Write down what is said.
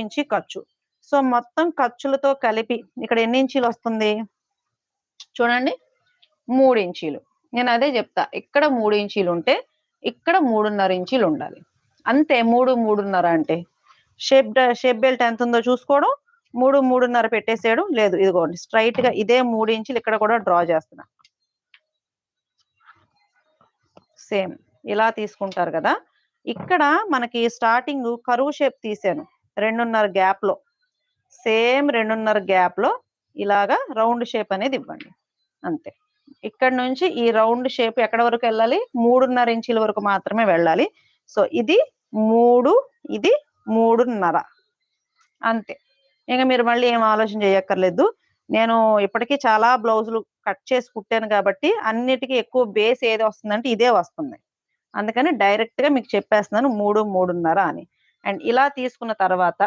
Inch ఖర్చు. So, మొత్తం ఖర్చులతో కలిపి ఇక్కడ ఎన్ని ఇంచీలు వస్తుంది? చూడండి 3 ఇంచీలు. నేను అదే చెప్తా. ఇక్కడ 3 ఇంచీలు ఉంటే, ఇక్కడ 3.5 ఇంచీలు ఉండాలి. అంతే 3, 3.5 అంటే. షేప్ బెల్ట్ ఎంత ఉందో చూసుకోవడం, 3, 3.5 పెట్టేసేయడం. లేదు ఇదిగోండి స్ట్రెయిట్‌గా ఇదే 3 ఇంచీలు ఇక్కడ కూడా డ్రా చేస్తున్నా. సేమ్ ఇలా తీసుకుంటారు కదా! ఇక్కడ మనకి స్టార్టింగ్ కర్వ్ షేప్ తీసాను. 2.5 గ్యాప్‌లో. సేమ్ 2.5 గ్యాప్‌లో ఇలాగా రౌండ్ షేప్ అనేది ఇవ్వండి. అంతే. ఇక్కడ నుంచి ఈ రౌండ్ షేప్ ఎక్కడి వరకు వెళ్ళాలి? 3.5 ఇంచీల వరకు మాత్రమే వెళ్ళాలి. సో, ఇది 3, ఇది 3.5 అంతే. ఇంక మీరు మళ్ళీ ఏం ఆలోచన చేయక్కర్లేదు. నేను ఇప్పటికి చాలా బ్లౌజులు కట్ చేసి కుట్టాను కాబట్టి అన్నిటికి ఎక్కువ బేస్ ఏది వస్తుందంటే ఇదే వస్తుంది. అందుకని డైరెక్ట్‌గా మీకు చెప్పేస్తున్నాను 3, 3.5 అని. అండ్ ఇలా తీసుకున్న తర్వాత